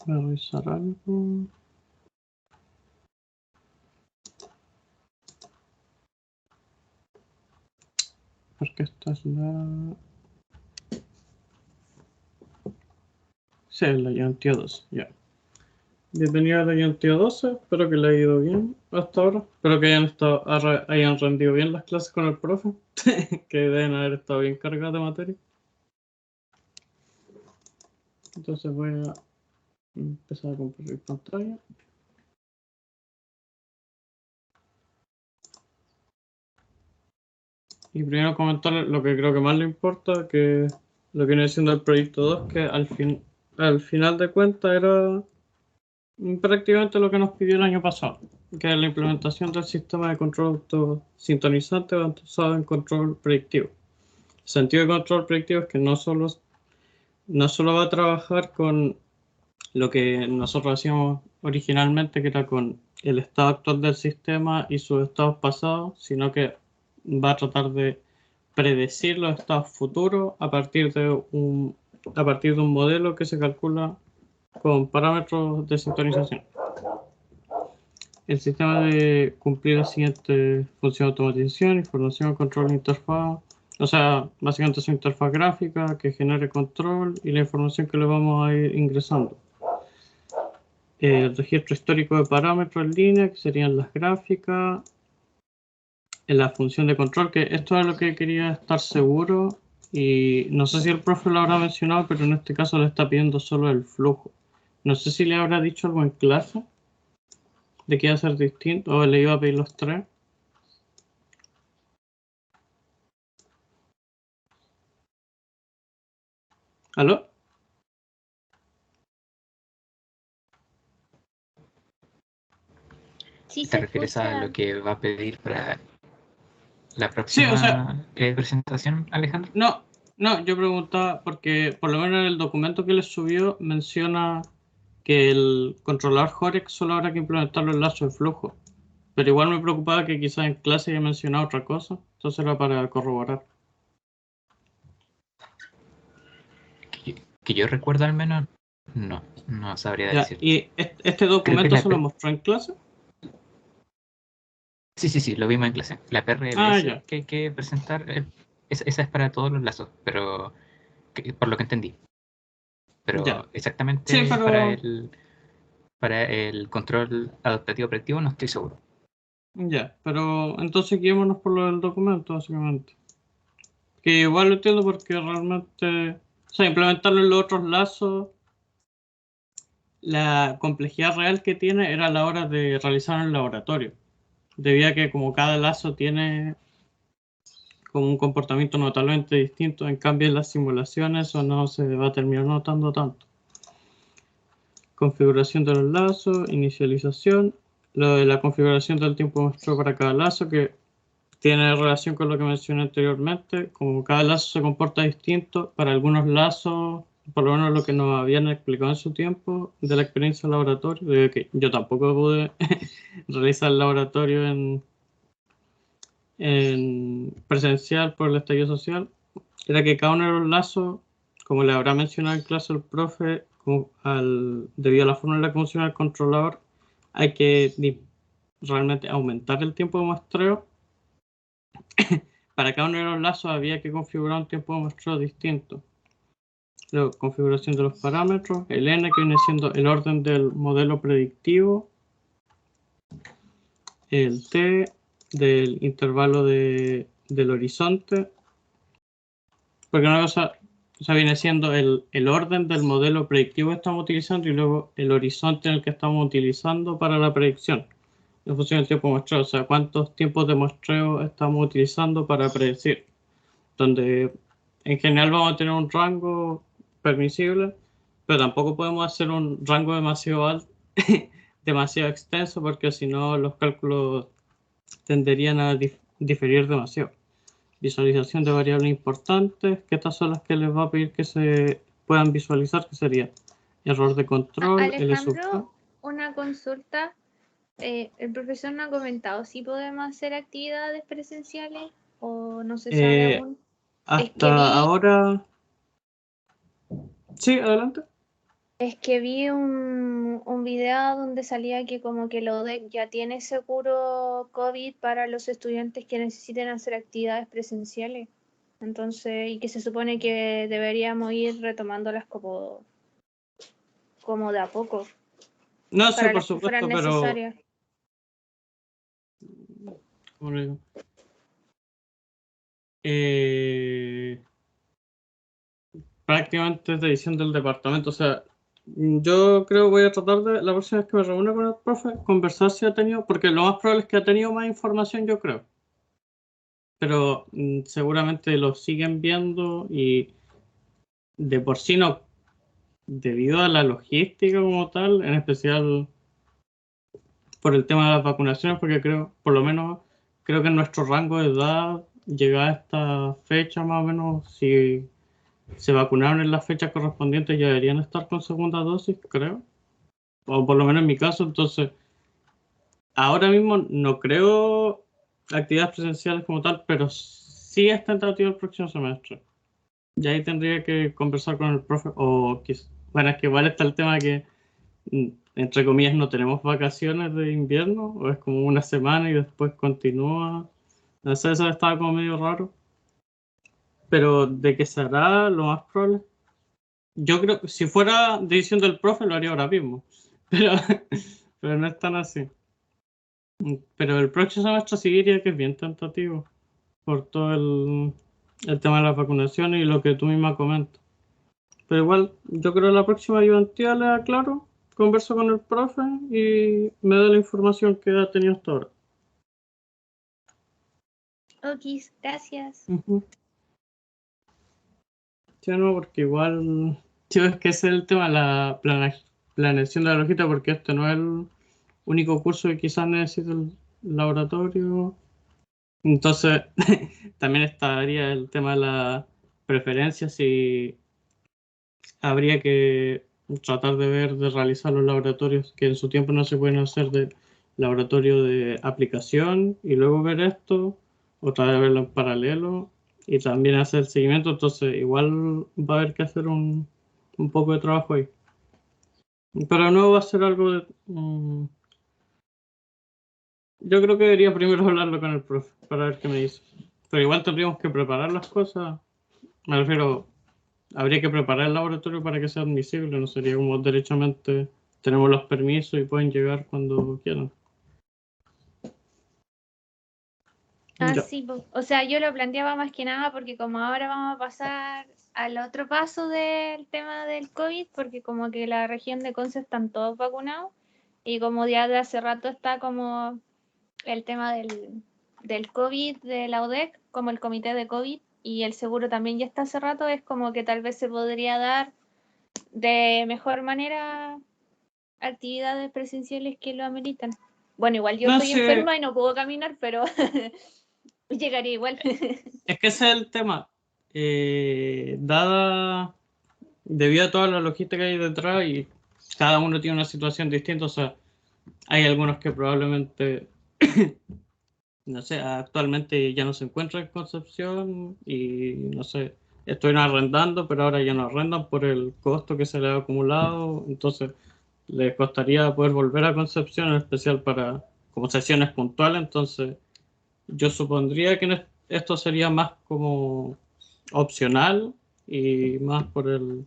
Voy a revisar algo. Porque esta es la... Sí, es la Llantía 12, ya. Bienvenido a la Llantía 12, espero que le haya ido bien hasta ahora. Espero que hayan rendido bien las clases con el profe, que deben haber estado bien cargadas de materia. Entonces voy a empezar a compartir pantalla. Y primero comentarles lo que creo que más le importa, que lo que viene siendo el proyecto 2, que al final de cuentas era prácticamente lo que nos pidió el año pasado, que es la implementación del sistema de control autosintonizante basado en control predictivo. El sentido de control predictivo es que no solo va a trabajar con lo que nosotros hacíamos originalmente, que era con el estado actual del sistema y sus estados pasados, sino que va a tratar de predecir los estados futuros a partir de un modelo que se calcula con parámetros de sintonización. El sistema debe cumplir la siguiente función de automatización: información, control, interfaz. O sea, básicamente es una interfaz gráfica que genere control y la información que le vamos a ir ingresando. El registro histórico de parámetros en línea, que serían las gráficas. En la función de control, que esto es lo que quería estar seguro. Y no sé si el profe lo habrá mencionado, pero en este caso le está pidiendo solo el flujo. No sé si le habrá dicho algo en clase de que iba a ser distinto o le iba a pedir los tres. ¿Aló? Sí, ¿te refieres a lo que va a pedir para la próxima Sí, o sea, presentación, Alejandro? No, yo preguntaba porque por lo menos en el documento que les subió menciona que el controlador Jorex solo habrá que implementarlo en lazo de flujo. Pero igual me preocupaba que quizás en clase haya mencionado otra cosa. Entonces era para corroborar. Que yo recuerdo al menos, no sabría Ya, decir. ¿y este documento se lo mostró en clase? Sí, lo vimos en clase. La Ah, PRLS ya. que hay que presentar, esa es para todos los lazos, pero por lo que entendí. Ya. Pero Sí, exactamente pero... para el control adaptativo predictivo no estoy seguro. Ya, pero entonces guiémonos por lo del documento, básicamente. Que igual lo entiendo porque realmente... O sea, implementarlo en los otros lazos, la complejidad real que tiene era a la hora de realizar en el laboratorio. Debido a que como cada lazo tiene como un comportamiento notablemente distinto, en cambio en las simulaciones eso no se va a terminar notando tanto. Configuración de los lazos, inicialización, lo de la configuración del tiempo muestreo para cada lazo, que tiene relación con lo que mencioné anteriormente. Como cada lazo se comporta distinto, para algunos lazos, por lo menos lo que nos habían explicado en su tiempo de la experiencia de laboratorio, de que yo tampoco pude realizar el laboratorio en presencial por el estallido social, era que cada uno de los lazos, como le habrá mencionado en clase el profe, debido a la forma en la que funciona el controlador, hay que realmente aumentar el tiempo de muestreo. Para cada uno de los lazos había que configurar un tiempo de muestreo distinto. La configuración de los parámetros, el n, que viene siendo el orden del modelo predictivo, el t del intervalo del horizonte, porque una cosa, o sea, viene siendo el orden del modelo predictivo que estamos utilizando y luego el horizonte en el que estamos utilizando para la predicción. En función del tiempo de muestreo, o sea, cuántos tiempos de muestreo estamos utilizando para predecir. Donde en general vamos a tener un rango permisible, pero tampoco podemos hacer un rango demasiado alto, demasiado extenso, porque si no los cálculos tenderían a diferir demasiado. Visualización de variables importantes, que estas son las que les va a pedir que se puedan visualizar, que sería error de control, Alejandro, una consulta. El profesor no ha comentado si podemos hacer actividades presenciales o no se sabe aún. Hasta ahora... Sí, adelante. Es que vi un video donde salía que como que la UDEC ya tiene seguro COVID para los estudiantes que necesiten hacer actividades presenciales. Entonces, y que se supone que deberíamos ir retomándolas como de a poco, No, sí, para por las que fueran supuesto, pero necesarias. ¿cómo le digo? Eh, prácticamente es decisión del departamento. O sea, yo creo que voy a tratar de, la próxima vez que me reúna con el profe, conversar si ha tenido, porque lo más probable es que ha tenido más información, yo creo. Pero seguramente lo siguen viendo y de por sí no, debido a la logística como tal, en especial por el tema de las vacunaciones, porque creo, por lo menos, creo que en nuestro rango de edad, llegada a esta fecha más o menos, si se vacunaron en las fechas correspondientes, ya deberían estar con segunda dosis, creo. O por lo menos en mi caso, entonces, ahora mismo no creo actividades presenciales como tal, pero sí es tentativo el próximo semestre. Y ahí tendría que conversar con el profe, bueno, es que igual está el tema que, entre comillas, no tenemos vacaciones de invierno, o es como una semana y después continúa. No sé, eso estaba como medio raro, pero de que se hará lo más probable. Yo creo que si fuera decisión del profe lo haría ahora mismo, pero, pero no es tan así. Pero el próximo semestre sí diría que es bien tentativo por todo el tema de las vacunaciones y lo que tú misma comentas. Pero igual, yo creo que la próxima ayudantía le aclaro, converso con el profe y me da la información que ha tenido hasta ahora. Ok, gracias. Ujú. Sí, no, porque igual, sí, es que ese es el tema, la planeación de la logística, porque este no es el único curso que quizás necesita el laboratorio. Entonces, también estaría el tema de la preferencia, si habría que tratar de ver, de realizar los laboratorios que en su tiempo no se pueden hacer de laboratorio de aplicación y luego ver esto, otra vez verlo en paralelo y también hacer el seguimiento. Entonces, igual va a haber que hacer un poco de trabajo ahí. Pero no va a ser algo de... yo creo que debería primero hablarlo con el profe para ver qué me dice. Pero igual tendríamos que preparar las cosas. Me refiero, habría que preparar el laboratorio para que sea admisible, no sería como derechamente tenemos los permisos y pueden llegar cuando quieran. Ah, Ya. sí, o sea, yo lo planteaba más que nada porque como ahora vamos a pasar al otro paso del tema del COVID, porque como que la región de Conce están todos vacunados y como ya de hace rato está como el tema del COVID de la UDEC, como el comité de COVID y el seguro también ya está hace rato, es como que tal vez se podría dar de mejor manera actividades presenciales que lo ameritan. Bueno, igual yo No estoy sé, enferma y no puedo caminar, pero llegaría igual. es que ese es el tema. Dada, debido a toda la logística que hay detrás y cada uno tiene una situación distinta, o sea, hay algunos que probablemente, no sé, actualmente ya no se encuentran en Concepción y no sé, estuvieron arrendando, pero ahora ya no arrendan por el costo que se le ha acumulado, entonces les costaría poder volver a Concepción, en especial para como sesiones puntuales, entonces yo supondría que esto sería más como opcional y más por el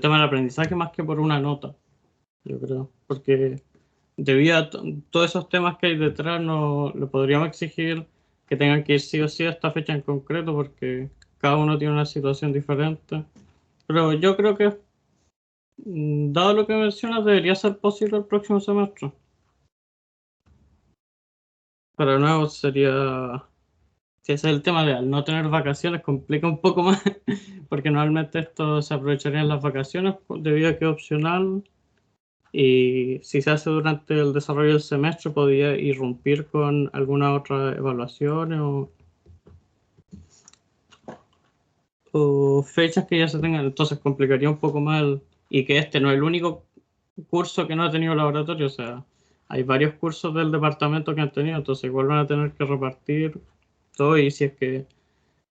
tema del aprendizaje más que por una nota, yo creo, porque debido a todos esos temas que hay detrás, no le podríamos exigir que tengan que ir sí o sí a esta fecha en concreto, porque cada uno tiene una situación diferente. Pero yo creo que, dado lo que mencionas, debería ser posible el próximo semestre. Pero de nuevo sería, si ese es el tema de al no tener vacaciones, complica un poco más, porque normalmente esto se aprovecharía en las vacaciones debido a que es opcional. Y si se hace durante el desarrollo del semestre, podría irrumpir con alguna otra evaluación o fechas que ya se tengan. Entonces complicaría un poco más y que este no es el único curso que no ha tenido laboratorio. O sea, hay varios cursos del departamento que han tenido, entonces igual van a tener que repartir todo y si es que,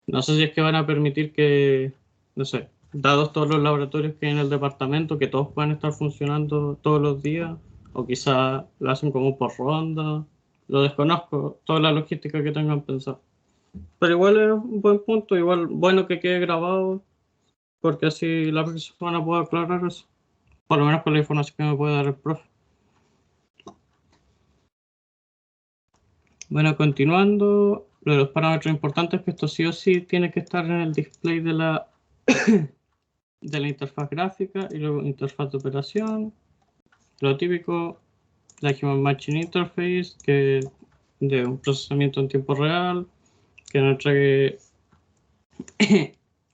no sé si es que van a permitir que, no sé, dados todos los laboratorios que hay en el departamento, que todos puedan estar funcionando todos los días, o quizá lo hacen como por ronda, lo desconozco, toda la logística que tengan pensado. Pero igual es un buen punto, igual bueno que quede grabado, porque así la persona puede aclarar eso, por lo menos con la información que me puede dar el profe. Bueno, continuando, lo de los parámetros importantes, que esto sí o sí tiene que estar en el display de la interfaz gráfica, y luego interfaz de operación, lo típico, la Human Machine Interface, que de un procesamiento en tiempo real, que nos entregue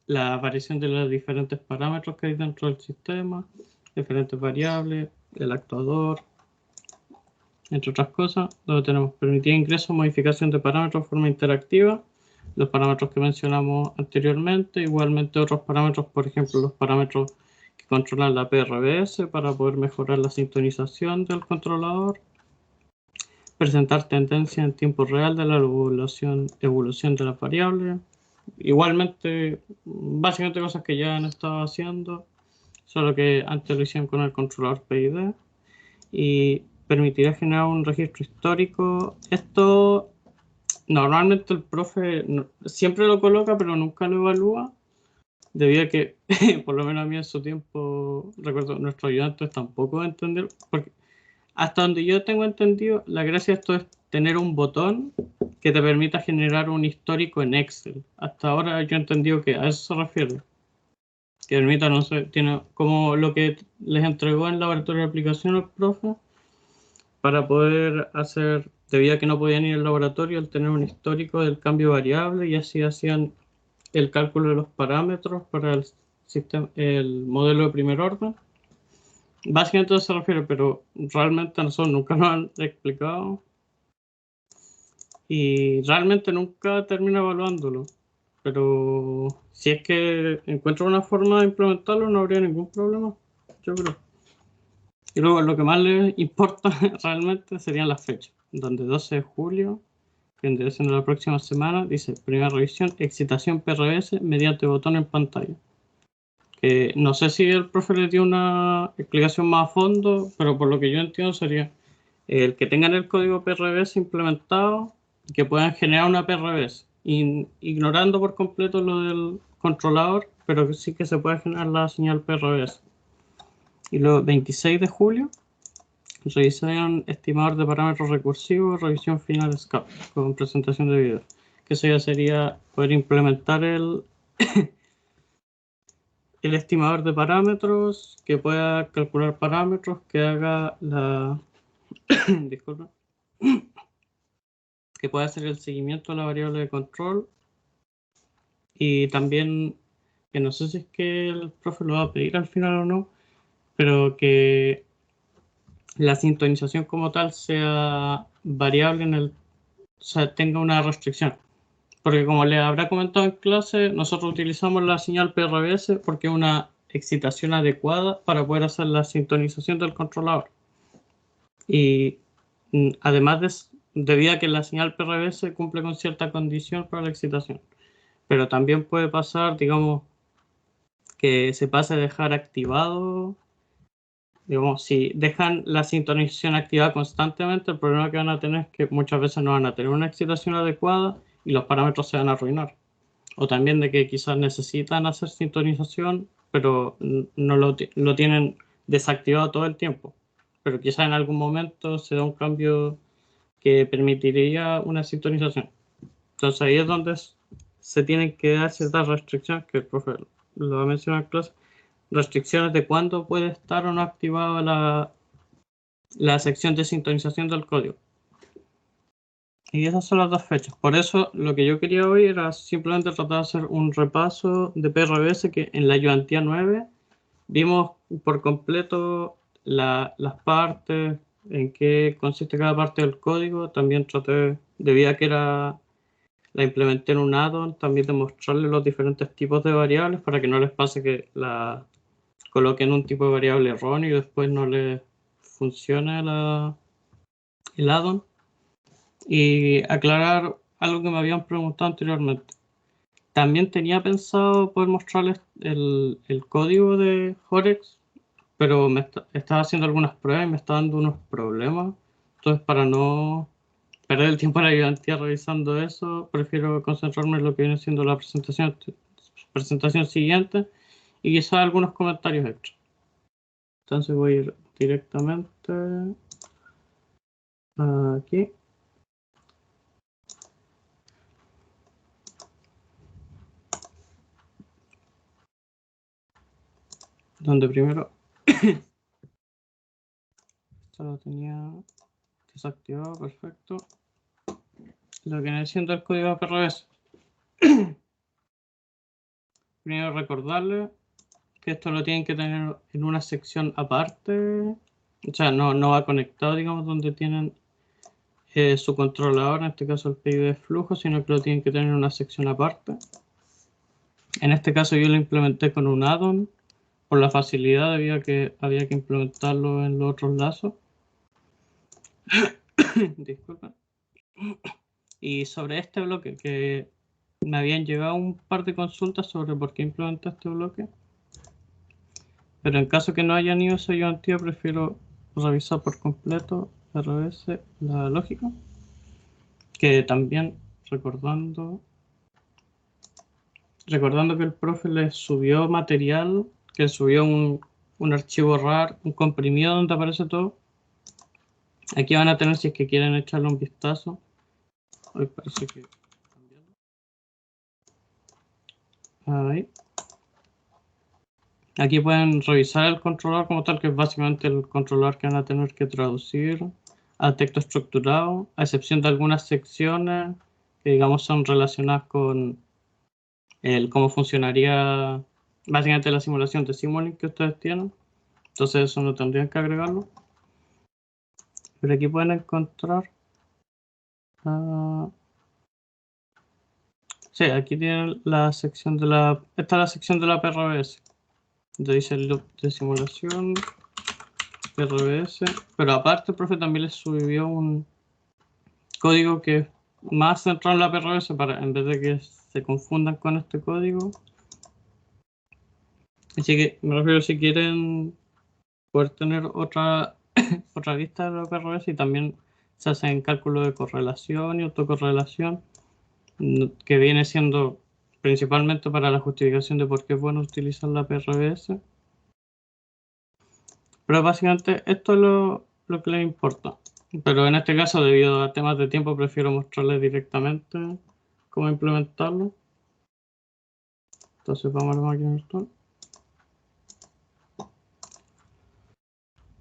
la aparición de los diferentes parámetros que hay dentro del sistema, diferentes variables, el actuador, entre otras cosas. Luego tenemos permitir ingreso o modificación de parámetros de forma interactiva, los parámetros que mencionamos anteriormente, igualmente otros parámetros, por ejemplo, los parámetros que controlan la PRBS para poder mejorar la sintonización del controlador, presentar tendencia en tiempo real de la evolución de las variables, igualmente, básicamente cosas que ya han estado haciendo, solo que antes lo hicieron con el controlador PID, y permitirá generar un registro histórico. Esto normalmente el profe siempre lo coloca, pero nunca lo evalúa, debido a que, por lo menos a mí en su tiempo, recuerdo, nuestros ayudantes tampoco entendieron, porque hasta donde yo tengo entendido, la gracia de esto es tener un botón que te permita generar un histórico en Excel. Hasta ahora yo he entendido que a eso se refiere. Que permita, no sé, tiene como lo que les entregó en el laboratorio de aplicación el profe, para poder hacer, debido a que no podían ir al laboratorio, al tener un histórico del cambio variable, y así hacían el cálculo de los parámetros para el sistema, el modelo de primer orden. Básicamente a eso se refiere, pero realmente a nosotros nunca nos han explicado y realmente nunca termino evaluándolo. Pero si es que encuentro una forma de implementarlo, no habría ningún problema, yo creo. Y luego lo que más les importa realmente serían las fechas, donde 12 de julio, que vendría siendo la próxima semana, dice primera revisión, excitación PRS mediante botón en pantalla. Que no sé si el profe le dio una explicación más a fondo, pero por lo que yo entiendo sería el que tengan el código PRBS implementado y que puedan generar una PRBS, ignorando por completo lo del controlador, pero que sí que se puede generar la señal PRBS. Y luego 26 de julio, revisión estimador de parámetros recursivos, revisión final SCAP con presentación de video. Que eso ya sería poder implementar el estimador de parámetros, que pueda calcular parámetros, que haga la disculpa, que pueda hacer el seguimiento de la variable de control, y también, que no sé si es que el profe lo va a pedir al final o no, pero que la sintonización como tal sea variable o sea, tenga una restricción. Porque como les habrá comentado en clase, nosotros utilizamos la señal PRBS porque es una excitación adecuada para poder hacer la sintonización del controlador. Y además debido a que la señal PRBS cumple con cierta condición para la excitación. Pero también puede pasar, digamos, que se pase a dejar activado. Digamos, si dejan la sintonización activada constantemente, el problema que van a tener es que muchas veces no van a tener una excitación adecuada y los parámetros se van a arruinar. O también de que quizás necesitan hacer sintonización, pero no lo tienen desactivado todo el tiempo. Pero quizás en algún momento se da un cambio que permitiría una sintonización. Entonces ahí es donde se tienen que dar ciertas restricciones, que el profe lo ha mencionado en clase, restricciones de cuándo puede estar o no activada la sección de sintonización del código. Y esas son las dos fechas. Por eso lo que yo quería hoy era simplemente tratar de hacer un repaso de PRBS, que en la ayudantía 9 vimos por completo las partes, en qué consiste cada parte del código. También traté, debido a que la implementé en un add-on, también de mostrarles los diferentes tipos de variables para que no les pase que la coloquen un tipo de variable erróneo y después no les funcione el add-on. Y aclarar algo que me habían preguntado anteriormente. también tenía pensado poder mostrarles el código de Horex, pero estaba haciendo algunas pruebas y me está dando unos problemas. Entonces, para no perder el tiempo en la ayudantía revisando eso, prefiero concentrarme en lo que viene siendo la presentación siguiente y quizás algunos comentarios extra. Entonces voy a ir directamente aquí. Donde primero esto lo tenía desactivado, perfecto. Lo que viene siendo el código APRS. Primero recordarle que esto lo tienen que tener en una sección aparte. O sea, no va conectado, digamos, donde tienen su controlador, en este caso el PID de flujo, sino que lo tienen que tener en una sección aparte. En este caso yo lo implementé con un add-on por la facilidad, debido a que había que implementarlo en los otros lazos. Disculpen. Y sobre este bloque, que me habían llegado un par de consultas sobre por qué implementé este bloque. Pero en caso que no hayan ido esa ayudantía, prefiero revisar por completo RS la lógica. Que también recordando que el profe les subió material, que subió un archivo RAR, un comprimido donde aparece todo. Aquí van a tener, si es que quieren echarle un vistazo. Hoy parece que ahí. Aquí pueden revisar el controlador como tal, que es básicamente el controlador que van a tener que traducir a texto estructurado, a excepción de algunas secciones que digamos son relacionadas con cómo funcionaría básicamente la simulación de Simulink que ustedes tienen. Entonces eso no tendrían que agregarlo. Pero aquí pueden encontrar sí, aquí tienen la sección de la... Esta es la sección de la PRBS. Donde dice el loop de simulación, PRBS. Pero aparte el profe también les subió un código que es más centrado en la PRBS para, en vez de que se confundan con este código. Así que me refiero, si quieren poder tener otra vista de la PRBS, y también se hacen cálculos de correlación y autocorrelación, que viene siendo principalmente para la justificación de por qué es bueno utilizar la PRBS. Pero básicamente esto es lo que les importa. Pero en este caso, debido a temas de tiempo, prefiero mostrarles directamente cómo implementarlo. Entonces vamos a la máquina virtual.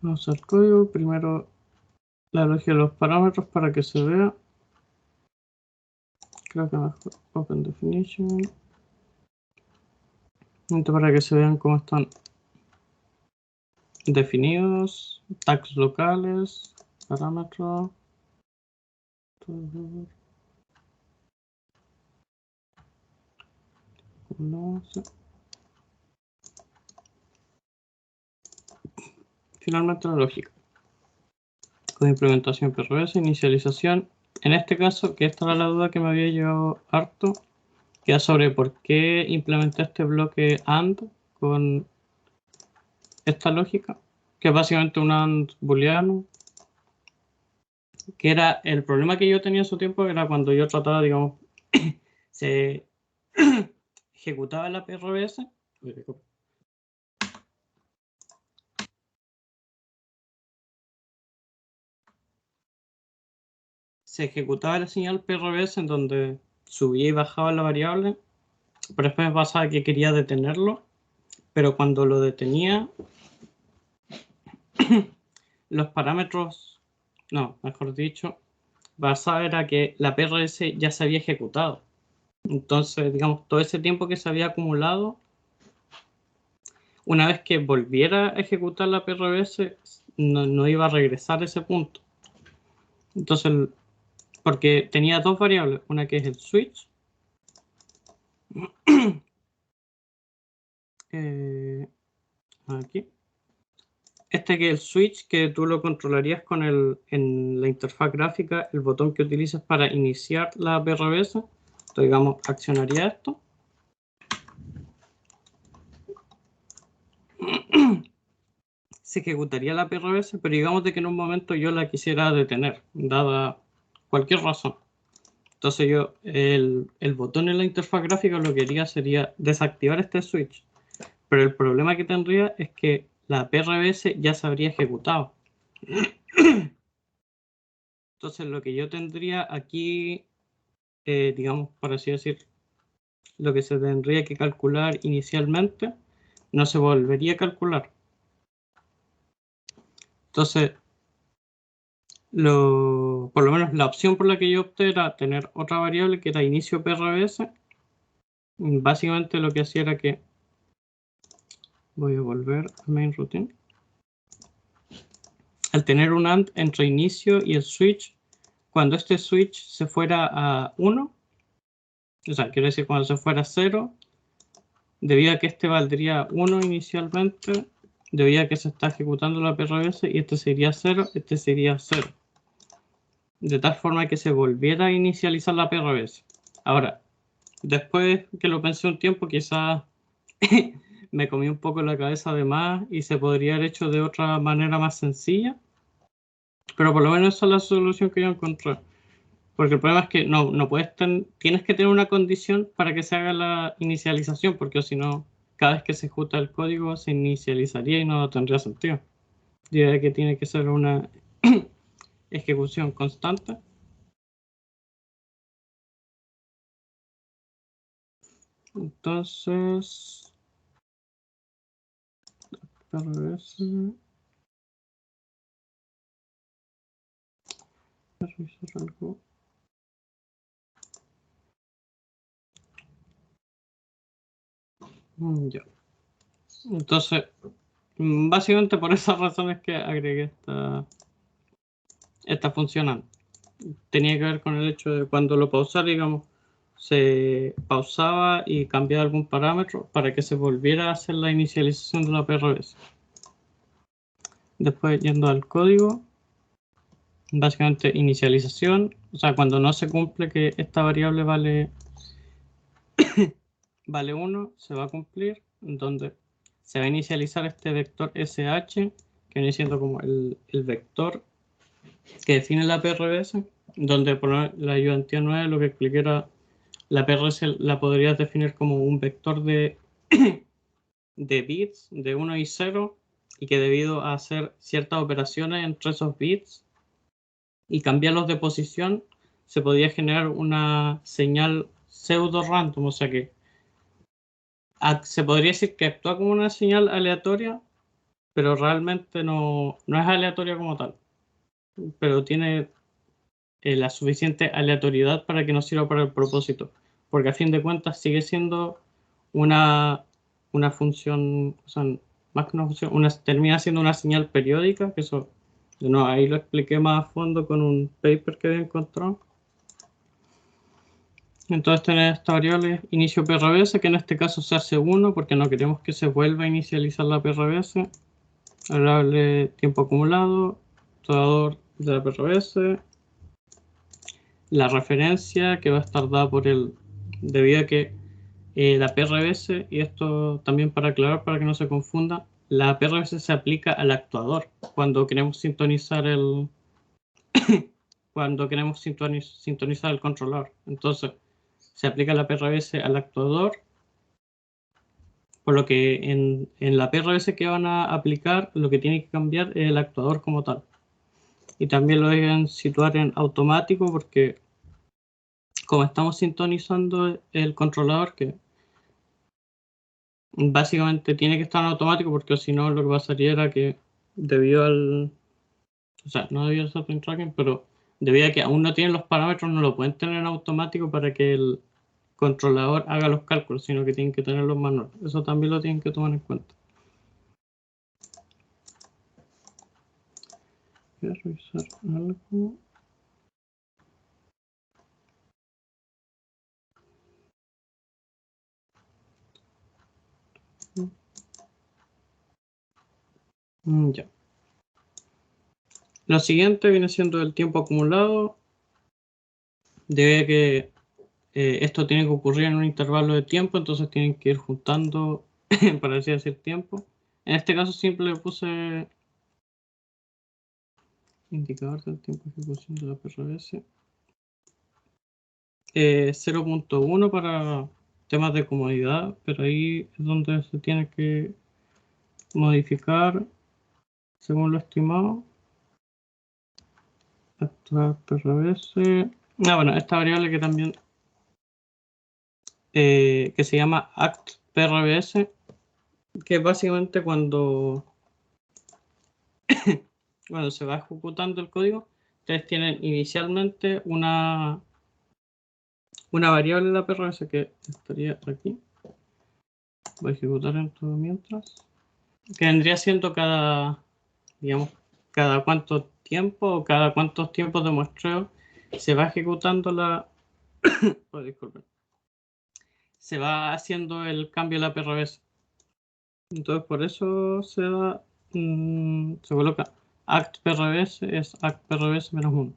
Vamos al código. Primero la lógica de los parámetros para que se vea. Creo que mejor Open Definition. Para que se vean cómo están definidos. Tags locales. Parámetros. Finalmente la lógica. Con implementación PRBS, inicialización. En este caso, que esta era la duda que me había llevado harto, que era sobre por qué implementé este bloque AND con esta lógica, que es básicamente un AND booleano, que era el problema que yo tenía en su tiempo, era cuando yo trataba, digamos, se ejecutaba la PRBS. Se ejecutaba la señal PRBS en donde subía y bajaba la variable, pero después me pasaba que quería detenerlo, pero cuando lo detenía, los parámetros, no, mejor dicho, pasaba era que la PRS ya se había ejecutado. Entonces, digamos, todo ese tiempo que se había acumulado, una vez que volviera a ejecutar la PRS, no iba a regresar a ese punto. Entonces, porque tenía dos variables, una que es el switch, aquí, este que es el switch, que tú lo controlarías con en la interfaz gráfica, el botón que utilizas para iniciar la PRBS. Entonces, digamos, accionaría esto. se ejecutaría la PRBS, pero digamos de que en un momento yo la quisiera detener, dada cualquier razón. Entonces yo, el botón en la interfaz gráfica lo que haría sería desactivar este switch. Pero el problema que tendría es que la PRBS ya se habría ejecutado. Entonces lo que yo tendría aquí, digamos, por así decir, lo que se tendría que calcular inicialmente, no se volvería a calcular. Entonces, por lo menos la opción por la que yo opté era tener otra variable que era inicio PRBS. Básicamente lo que hacía era que voy a volver a main routine. Al tener un AND entre inicio y el switch, cuando este switch se fuera a 1, o sea, quiero decir cuando se fuera a 0, debido a que este valdría 1 inicialmente, debido a que se está ejecutando la PRBS y este sería 0, este sería 0. De tal forma que se volviera a inicializar la PRBS. Ahora, después que lo pensé un tiempo, quizás me comí un poco la cabeza de más y se podría haber hecho de otra manera más sencilla. Pero por lo menos esa es la solución que yo encontré. Porque el problema es que no puedes tienes que tener una condición para que se haga la inicialización, porque si no, cada vez que se ejecuta el código se inicializaría y no tendría sentido. Diría que tiene que ser una ejecución constante. Entonces, revisar algo. Ya. Entonces, básicamente por esas razones que agregué esta función. Tenía que ver con el hecho de cuando lo pausara, digamos, se pausaba y cambiaba algún parámetro para que se volviera a hacer la inicialización de la PRBS. Después, yendo al código, básicamente inicialización, o sea, cuando no se cumple que esta variable vale 1, se va a cumplir, donde se va a inicializar este vector SH, que viene siendo como el vector que define la PRBS, donde por la ayudantía 9 lo que expliqué era la PRBS la podrías definir como un vector de bits de 1 y 0 y que debido a hacer ciertas operaciones entre esos bits y cambiarlos de posición se podía generar una señal pseudo random, o sea que se podría decir que actúa como una señal aleatoria, pero realmente no es aleatoria como tal, pero tiene la suficiente aleatoriedad para que nos sirva para el propósito, porque a fin de cuentas sigue siendo una función, o sea, más que una función, termina siendo una señal periódica, que eso, no, ahí lo expliqué más a fondo con un paper que había encontrado. Entonces tener esta variable inicio PRBS, que en este caso se hace 1 porque no queremos que se vuelva a inicializar la PRBS. Variable tiempo acumulado, rotulador de la PRBS. La referencia que va a estar dada por debido a que la PRBS, y esto también para aclarar para que no se confunda, la PRBS se aplica al actuador cuando queremos sintonizar sintonizar el controlador. Entonces, se aplica la PRBS al actuador, por lo que en la PRBS que van a aplicar, lo que tiene que cambiar es el actuador como tal. Y también lo deben situar en automático porque como estamos sintonizando el controlador, que básicamente tiene que estar en automático porque si no lo que pasaría era que debido o sea, no debido al setting tracking, pero debido a que aún no tienen los parámetros, no lo pueden tener en automático para que el controlador haga los cálculos, sino que tienen que tenerlos manuales. Eso también lo tienen que tomar en cuenta. Voy a revisar algo. Ya. Lo siguiente viene siendo el tiempo acumulado. Debe que esto tiene que ocurrir en un intervalo de tiempo, entonces tienen que ir juntando, para así decir, tiempo. En este caso simple le puse indicador del tiempo de ejecución de la PRS. 0.1 para temas de comodidad, pero ahí es donde se tiene que modificar según lo estimado. Actual PRS. Bueno, esta variable que también que se llama act_prbs, que básicamente cuando se va ejecutando el código, ustedes tienen inicialmente una variable de la PRS que estaría aquí. Voy a ejecutar en todo mientras. Que vendría siendo cada cuánto tiempo o cada cuántos tiempos de muestreo se va ejecutando la... oh, disculpen. Se va haciendo el cambio de la PRS. Entonces por eso se da, se coloca act_prbs es act_prbs -1.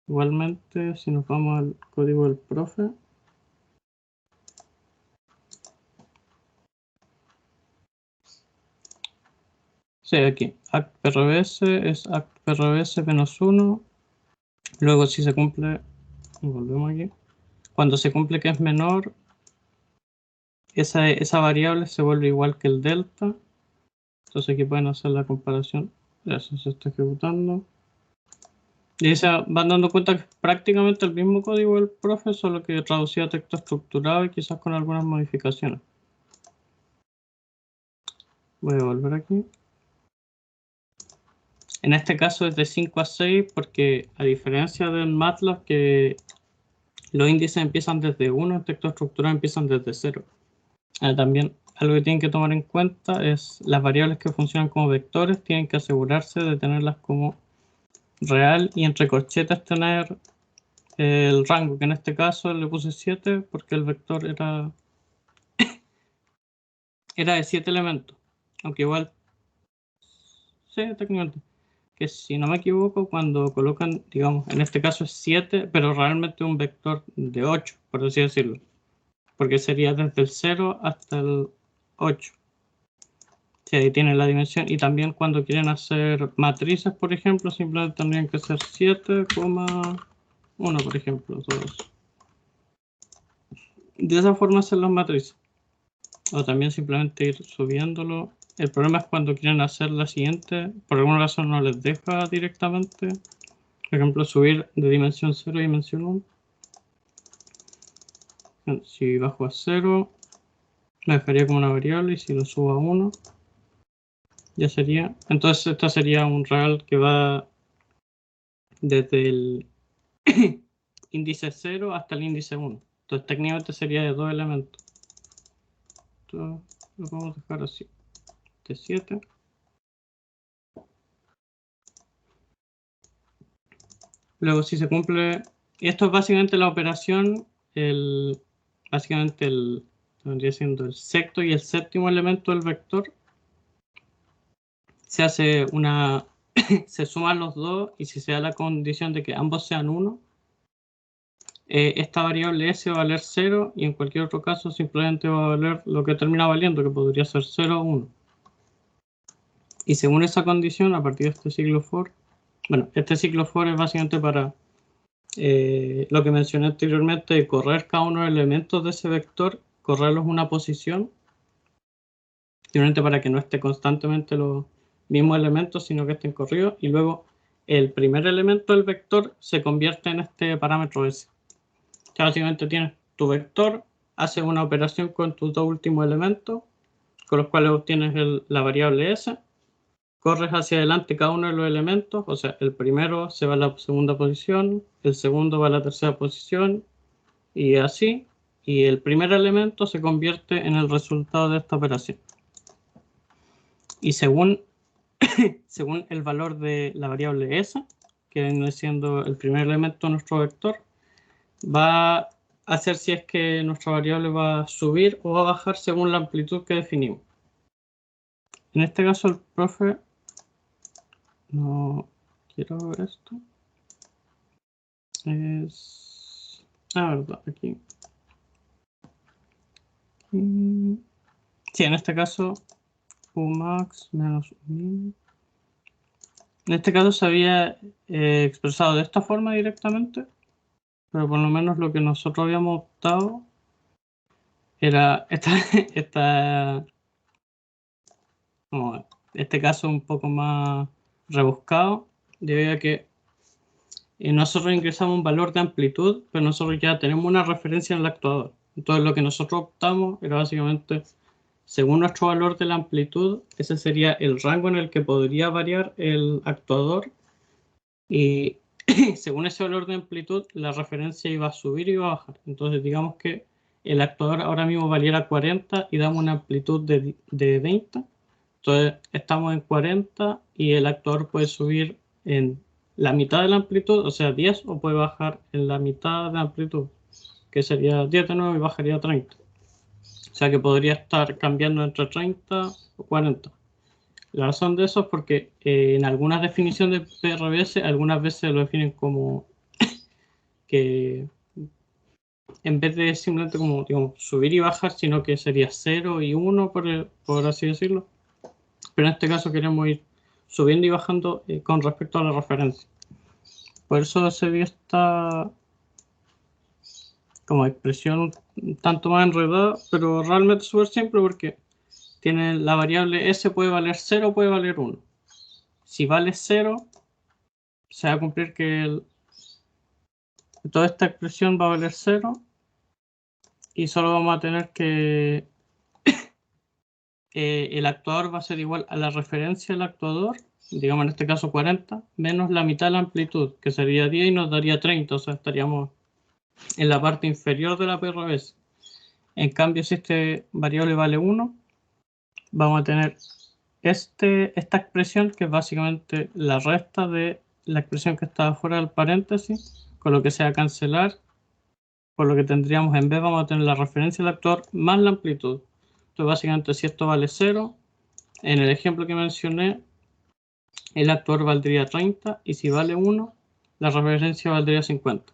Igualmente, si nos vamos al código del profe, sí, aquí act_prbs es act_prbs -1. Luego si se cumple, volvemos aquí, cuando se cumple que es menor, esa variable se vuelve igual que el delta. Entonces aquí pueden hacer la comparación. Eso se está ejecutando. Y se van dando cuenta que es prácticamente el mismo código del profe, solo que traducido a texto estructurado y quizás con algunas modificaciones. Voy a volver aquí. En este caso es de 5 a 6 porque a diferencia del MATLAB que los índices empiezan desde 1, el texto estructurado empiezan desde 0. También algo que tienen que tomar en cuenta es las variables que funcionan como vectores, tienen que asegurarse de tenerlas como real y entre corchetes tener el rango, que en este caso le puse 7 porque el vector era de 7 elementos, aunque igual, sí, técnicamente, que si no me equivoco, cuando colocan, digamos, en este caso es 7, pero realmente un vector de 8, por así decirlo, porque sería desde el 0 hasta el 8. Sí, ahí tienen la dimensión, y también cuando quieren hacer matrices, por ejemplo, simplemente tendrían que ser 7,1, por ejemplo, todos. De esa forma hacen las matrices. O también simplemente ir subiéndolo. El problema es cuando quieren hacer la siguiente, por alguna razón no les deja directamente. Por ejemplo, subir de dimensión 0 a dimensión 1. Si bajo a 0, me dejaría como una variable, y si lo subo a 1, ya sería. Entonces esta sería un real que va desde el índice 0 hasta el índice 1. Entonces técnicamente sería de 2 elementos. Esto lo vamos a dejar así. De 7. Luego si se cumple, y esto es básicamente la operación, básicamente vendría siendo el sexto y el séptimo elemento del vector. Se hace se suman los dos, y si se da la condición de que ambos sean 1, esta variable s va a valer 0, y en cualquier otro caso simplemente va a valer lo que termina valiendo, que podría ser 0 o 1. Y según esa condición, a partir de este ciclo for, bueno, este ciclo for es básicamente para lo que mencioné anteriormente, de correr cada uno de los elementos de ese vector, correrlos una posición, simplemente para que no esté constantemente los mismos elementos, sino que estén corridos, y luego el primer elemento del vector se convierte en este parámetro S. O sea, básicamente tienes tu vector, haces una operación con tus dos últimos elementos, con los cuales obtienes la variable S, corres hacia adelante cada uno de los elementos, o sea, el primero se va a la segunda posición, el segundo va a la tercera posición, y así, y el primer elemento se convierte en el resultado de esta operación. Y según el valor de la variable S, que viene siendo el primer elemento de nuestro vector, va a hacer si es que nuestra variable va a subir o va a bajar según la amplitud que definimos. En este caso el profe, no quiero ver esto, es... verdad, aquí. Sí, en este caso Qmax menos min. En este caso se había expresado de esta forma directamente, pero por lo menos lo que nosotros habíamos optado era como este caso un poco más rebuscado, debido a que nosotros ingresamos un valor de amplitud, pero nosotros ya tenemos una referencia en el actuador. Entonces lo que nosotros optamos era básicamente, según nuestro valor de la amplitud, ese sería el rango en el que podría variar el actuador, y según ese valor de amplitud la referencia iba a subir y iba a bajar. Entonces digamos que el actuador ahora mismo valiera 40 y damos una amplitud de 20. Entonces estamos en 40 y el actuador puede subir en la mitad de la amplitud, o sea 10, o puede bajar en la mitad de la amplitud, que sería 10 de nuevo y bajaría a 30. O sea que podría estar cambiando entre 30 o 40. La razón de eso es porque en algunas definiciones de PRBS, algunas veces lo definen como que en vez de simplemente como digamos, subir y bajar, sino que sería 0 y 1, por así decirlo. Pero en este caso queremos ir subiendo y bajando con respecto a la referencia. Por eso se dio esta como expresión un tanto más enredada, pero realmente súper simple porque tiene la variable s puede valer 0 o puede valer 1. Si vale 0, se va a cumplir que toda esta expresión va a valer 0 y solo vamos a tener que el actuador va a ser igual a la referencia del actuador, digamos en este caso 40, menos la mitad de la amplitud, que sería 10 y nos daría 30, o sea, estaríamos en la parte inferior de la PRBS. En cambio, si este variable vale 1, vamos a tener esta expresión, que es básicamente la resta de la expresión que está fuera del paréntesis, con lo que se va a cancelar, por lo que tendríamos, en vez vamos a tener la referencia del actuador más la amplitud. Entonces, básicamente, si esto vale 0, en el ejemplo que mencioné, el actuador valdría 30, y si vale 1, la referencia valdría 50.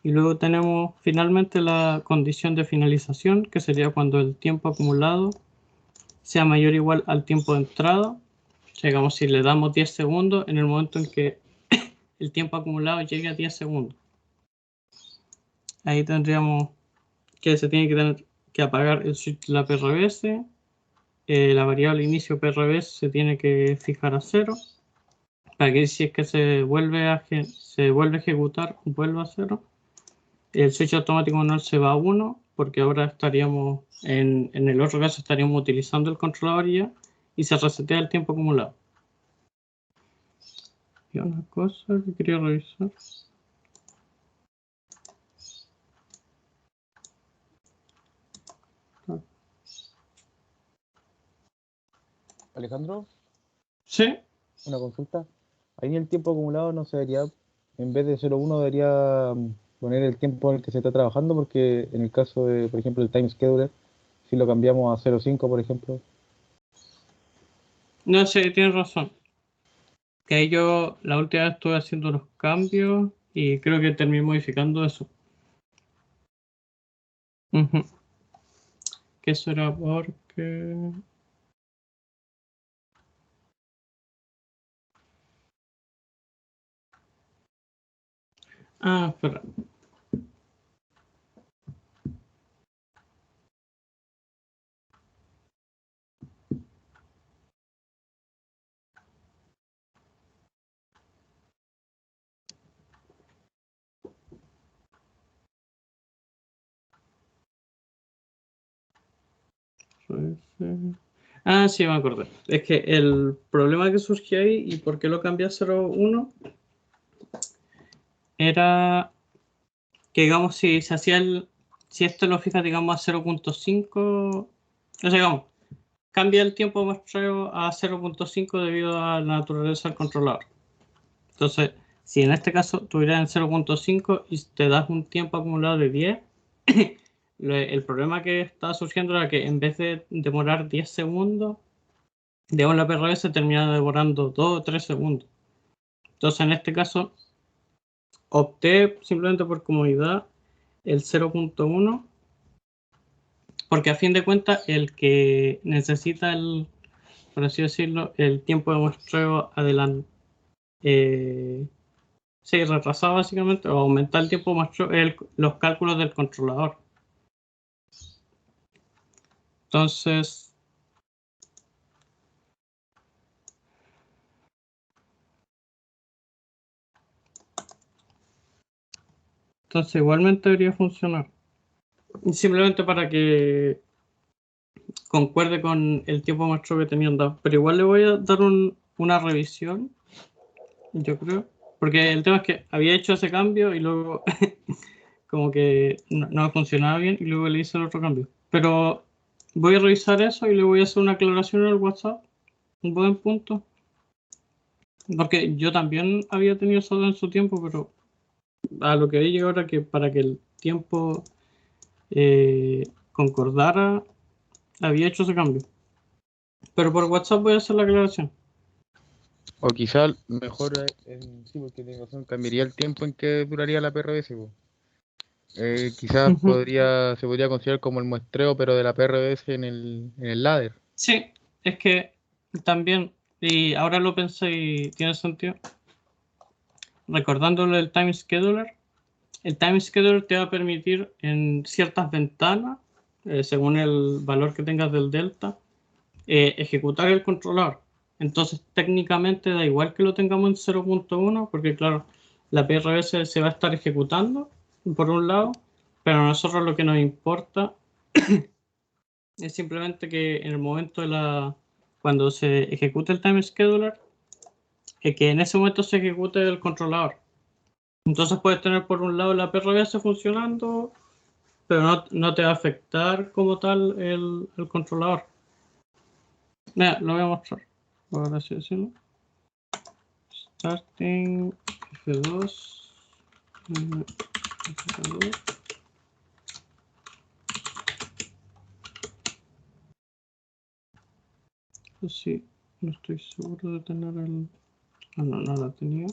Y luego tenemos finalmente la condición de finalización, que sería cuando el tiempo acumulado sea mayor o igual al tiempo de entrada. O sea, digamos, si le damos 10 segundos, en el momento en que el tiempo acumulado llegue a 10 segundos. Ahí tendríamos que se tiene que tener que apagar el switch de la PRBS. La variable inicio PRBS se tiene que fijar a 0. Para que si es que se vuelve a ejecutar, vuelva a 0. El switch automático manual se va a 1, porque ahora estaríamos, en el otro caso estaríamos utilizando el controlador ya, y se resetea el tiempo acumulado. Y una cosa que quería revisar. Alejandro, Sí, una consulta. Ahí en el tiempo acumulado no se debería, en vez de 0,1 debería poner el tiempo en el que se está trabajando, porque en el caso de, por ejemplo, el time scheduler, si lo cambiamos a 0,5, por ejemplo. no sé, tienes razón. Que ahí yo la última vez estuve haciendo los cambios y creo que terminé modificando eso. Que eso era porque... Ah, espera. Ah, sí, me acordé. Es que el problema que surgió ahí y por qué lo cambié a 0,1 era que, digamos, si se hacía si esto lo fijas, digamos, a 0,5, o sea, digamos, cambia el tiempo de muestreo a 0,5 debido a la naturaleza del controlador. Entonces, si en este caso tuvieras en 0,5 y te das un tiempo acumulado de 10, el problema que estaba surgiendo era que en vez de demorar 10 segundos, digamos, la PRS termina demorando 2 o 3 segundos. Entonces, en este caso, opté simplemente por comodidad el 0,1, porque a fin de cuentas el que necesita por así decirlo, el tiempo de muestreo adelante. Sí, retrasado básicamente, o aumentar el tiempo de muestreo, los cálculos del controlador. Entonces, igualmente debería funcionar. Y simplemente para que concuerde con el tiempo de muestreo que tenían dado. Pero igual le voy a dar una revisión, yo creo. Porque el tema es que había hecho ese cambio y luego como que no funcionaba bien y luego le hice el otro cambio. Pero voy a revisar eso y le voy a hacer una aclaración en el WhatsApp. Un buen punto. Porque yo también había tenido eso en su tiempo, pero a lo que vi ahora que para que el tiempo concordara, había hecho ese cambio. Pero por WhatsApp voy a hacer la aclaración. O quizá mejor, sí, porque tiene razón, cambiaría el tiempo en que duraría la PRBS, po. Quizás Ujú. se podría considerar como el muestreo, pero de la PRBS en el ladder. Sí, es que también, y ahora lo pensé y tiene sentido, recordándole el time scheduler te va a permitir en ciertas ventanas, según el valor que tengas del delta, ejecutar el controlador. Entonces técnicamente da igual que lo tengamos en 0.1, porque claro, la PRS se va a estar ejecutando por un lado, pero a nosotros lo que nos importa es simplemente que en el momento cuando se ejecute el time scheduler, que en ese momento se ejecute el controlador. Entonces puedes tener por un lado la PRS funcionando, pero no te va a afectar como tal el controlador. Mira, lo voy a mostrar, por así decirlo. Starting F2 F2. Pues sí, no estoy seguro de tener el... Ah, no la tenía.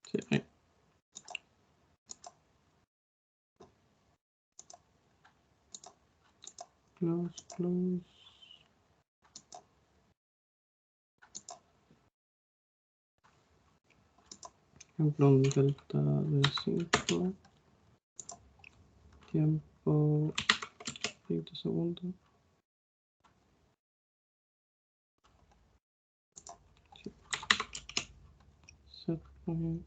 Sí, ahí. Close. Ejemplo, un delta de 5. Tiempo 20 segundos. Sí. Set point.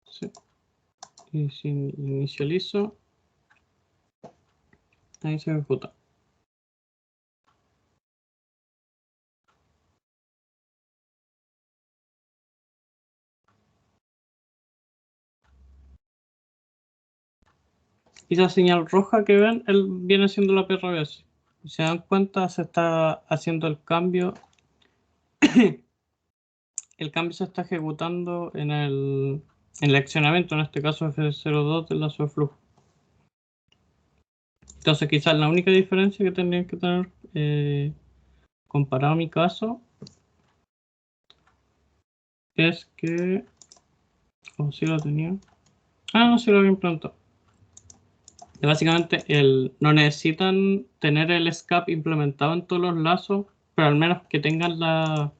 Sí. Y si inicializo, ahí se ejecuta. Y esa señal roja que ven, viene siendo la PRBS. Si se dan cuenta, se está haciendo el cambio. El cambio se está ejecutando en el accionamiento, en este caso F02 del lazo de flujo. Entonces quizás la única diferencia que tendrían que tener comparado a mi caso es que... ¿O si lo tenía? Ah, no, sí lo había implantado. Que básicamente no necesitan tener el SCAP implementado en todos los lazos, pero al menos que tengan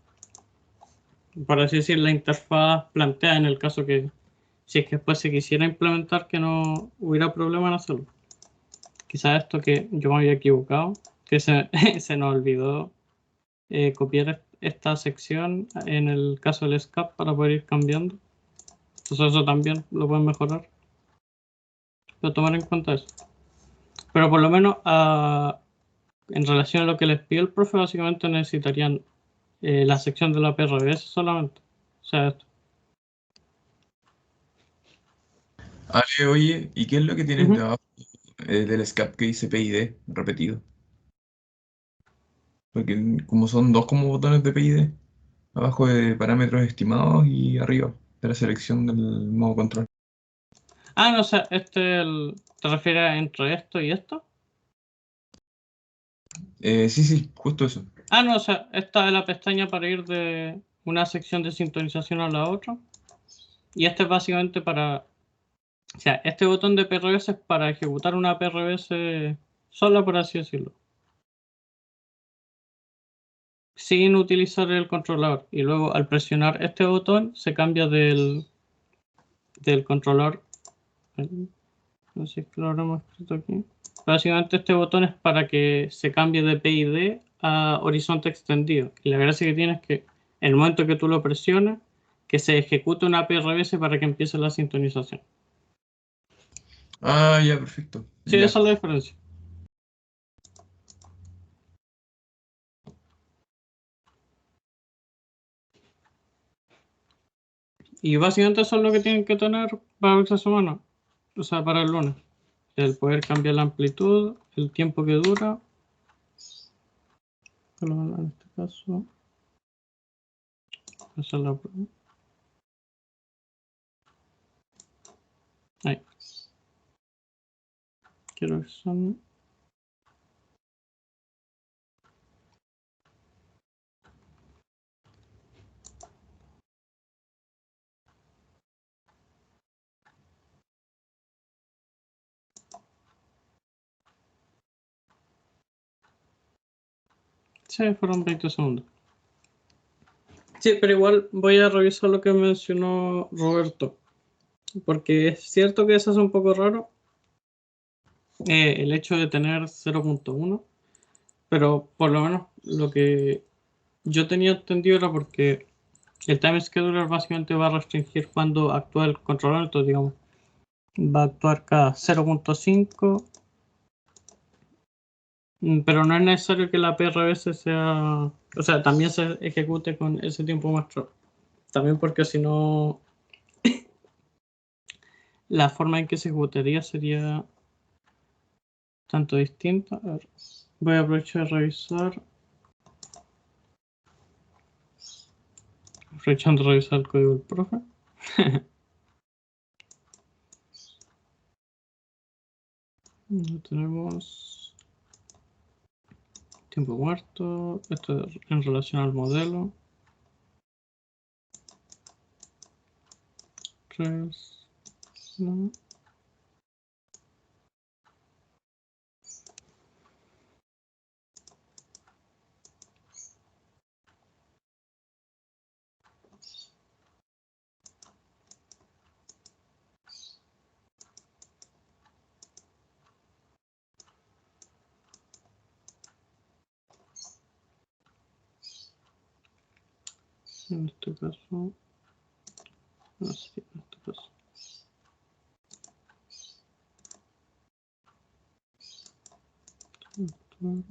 por así decir, la interfaz planteada en el caso que si es que después se quisiera implementar que no hubiera problema en hacerlo. Quizás esto que yo me había equivocado, que se nos olvidó copiar esta sección en el caso del SCAP para poder ir cambiando. Entonces eso también lo pueden mejorar. Pero tomar en cuenta eso. Pero por lo menos en relación a lo que les pidió el profe, básicamente necesitarían la sección de la PRBS solamente. O sea, esto. Ale, oye, ¿y qué es lo que tienes Ujú. de abajo del escape que dice PID repetido. Porque como son dos como botones de PID, abajo de parámetros estimados y arriba de la selección del modo control. Ah, no, o sea, ¿te refieres entre esto y esto? Sí, justo eso. Ah, no, o sea, esta es la pestaña para ir de una sección de sintonización a la otra. Y este es básicamente para... O sea, este botón de PRS es para ejecutar una PRS sola, por así decirlo. Sin utilizar el controlador. Y luego al presionar este botón se cambia del controlador. No sé si lo habremos escrito aquí. Básicamente este botón es para que se cambie de PID a horizonte extendido. Y la gracia que tiene es que en el momento que tú lo presiones, que se ejecute una PRS para que empiece la sintonización. Ah, ya, perfecto. Sí, Ya. esa es la diferencia. Y básicamente eso es lo que tienen que tener para esta semana. O sea, para el lunes. El poder cambiar la amplitud, el tiempo que dura. En este caso. Esa es la prueba. Ahí. Quiero que son... Sí, fueron 20 segundos. Sí, pero igual voy a revisar lo que mencionó Roberto. Porque es cierto que eso es un poco raro. El hecho de tener 0.1. Pero por lo menos lo que yo tenía entendido era porque el time scheduler básicamente va a restringir cuando actúa el controlador. Entonces, digamos, va a actuar cada 0.5. Pero no es necesario que la PRS sea... O sea, también se ejecute con ese tiempo muestro. También porque si no... La forma en que se ejecutaría sería tanto distinta. A ver, voy a aprovechar de revisar. Aprovechando de revisar el código del profe. Tenemos tiempo muerto. Esto es en relación al modelo. 3. No. En este caso. Así, en este caso. Tiene.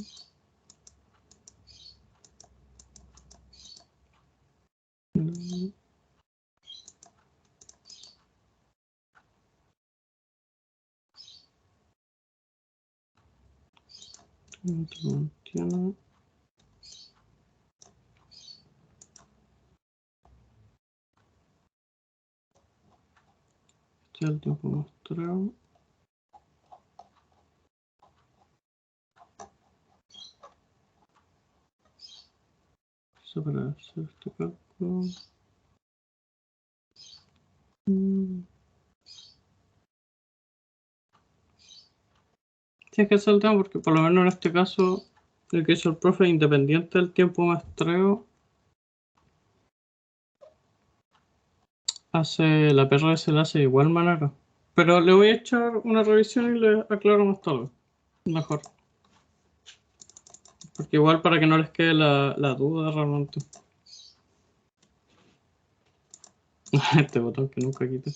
Este es el tiempo mostrado. Eso para hacer este cálculo. Sí, es que ese es el tema porque por lo menos en este caso el que hizo el profe independiente del tiempo muestreo hace la PRS la hace de igual manera. Pero le voy a echar una revisión y le aclaro más tarde. Mejor. Porque igual para que no les quede la duda realmente. Este botón que nunca quité.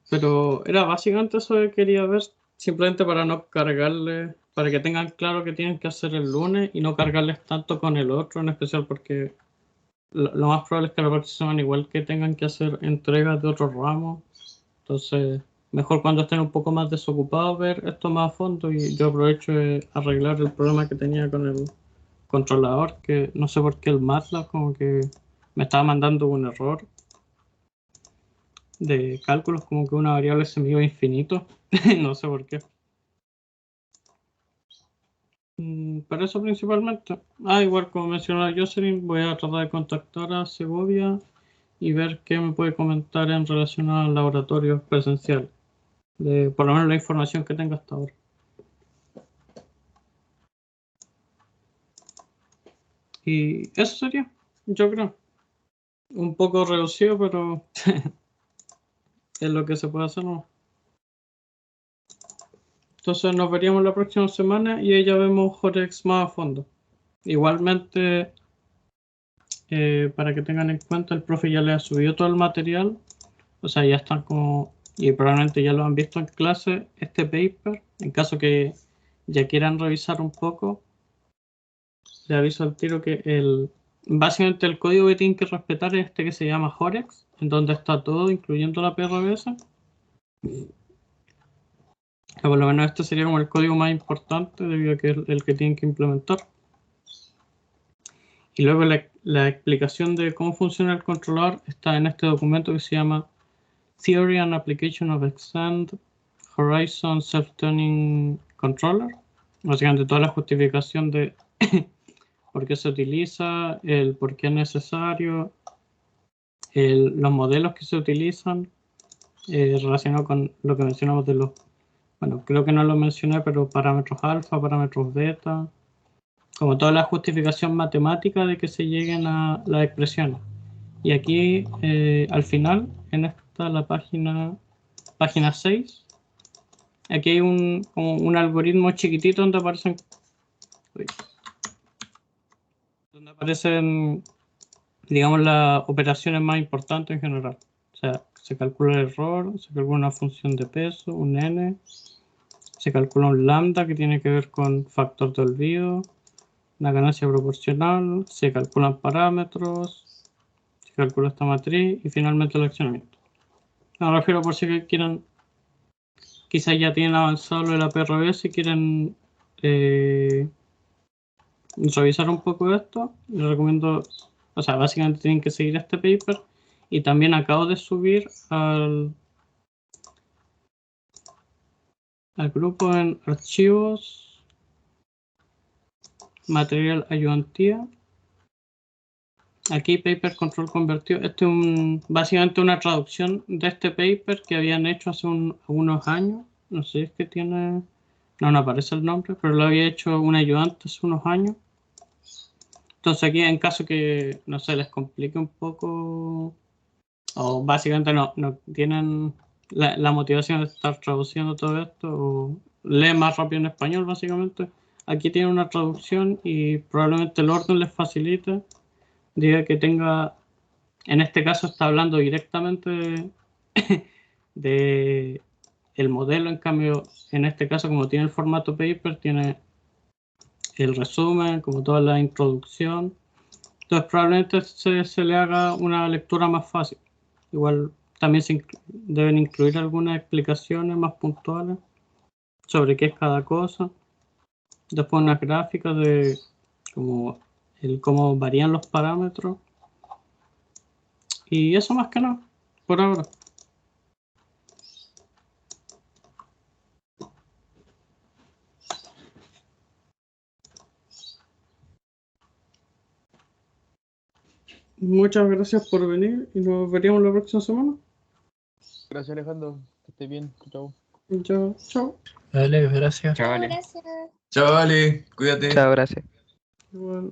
Pero era básicamente eso que quería ver. Simplemente para no cargarle, para que tengan claro que tienen que hacer el lunes y no cargarles tanto con el otro, en especial porque lo más probable es que la próxima semana igual que tengan que hacer entregas de otros ramos. Entonces mejor cuando estén un poco más desocupados ver esto más a fondo, y yo aprovecho de arreglar el problema que tenía con el controlador, que no sé por qué el MATLAB como que me estaba mandando un error de cálculos, como que una variable se me iba a infinito. No sé por qué. Pero eso principalmente. Igual como mencionó Jocelyn, voy a tratar de contactar a Segovia y ver qué me puede comentar en relación al laboratorio presencial, de por lo menos la información que tenga hasta ahora. Y eso sería, yo creo. Un poco reducido, pero es lo que se puede hacer, ¿no? Entonces nos veríamos la próxima semana y ahí ya vemos Horex más a fondo. Igualmente, para que tengan en cuenta, el profe ya le ha subido todo el material. O sea, ya están como, y probablemente ya lo han visto en clase, este paper. En caso que ya quieran revisar un poco, le aviso al tiro que básicamente el código que tienen que respetar es este que se llama Horex, en donde está todo, incluyendo la PRBS. Por lo menos este sería como el código más importante, debido a que es el que tienen que implementar. Y luego la explicación de cómo funciona el controlador está en este documento que se llama Theory and Application of Extend Horizon Self-Tuning Controller. Básicamente toda la justificación de por qué se utiliza, el por qué es necesario, los modelos que se utilizan, relacionado con lo que mencionamos de los, bueno, creo que no lo mencioné, pero parámetros alfa, parámetros beta, como toda la justificación matemática de que se lleguen a las expresiones. Y aquí, al final, en esta, la página 6, aquí hay como un algoritmo chiquitito donde aparecen, digamos, las operaciones más importantes en general. O sea, se calcula el error, se calcula una función de peso, un n, se calcula un lambda que tiene que ver con factor de olvido, la ganancia proporcional, se calculan parámetros, se calcula esta matriz y finalmente el accionamiento. Me refiero por si quieran, quizás ya tienen avanzado lo de la PRBS y quieren revisar un poco esto. Les recomiendo, o sea, básicamente tienen que seguir este paper, y también acabo de subir al grupo en archivos, material ayudantía. Aquí paper control convertido. Este es básicamente una traducción de este paper que habían hecho hace algunos años. No sé si es que tiene, no aparece el nombre, pero lo había hecho un ayudante hace unos años. Entonces aquí, en caso que, no sé, les complique un poco, o básicamente no tienen la motivación de estar traduciendo todo esto, o leen más rápido en español, básicamente, aquí tienen una traducción y probablemente el orden les facilite. Diga que tenga, en este caso está hablando directamente de el modelo, en cambio, en este caso, como tiene el formato paper, tiene el resumen, como toda la introducción. Entonces probablemente se le haga una lectura más fácil. Igual también deben incluir algunas explicaciones más puntuales sobre qué es cada cosa. Después unas gráficas de cómo varían los parámetros. Y eso más que nada, por ahora. Muchas gracias por venir y nos veríamos la próxima semana. Gracias, Alejandro. Que estés bien. Chao. Chao, chao. Dale, gracias. Chavales. Gracias. Chao, vale, cuídate. Chao, gracias. Igual.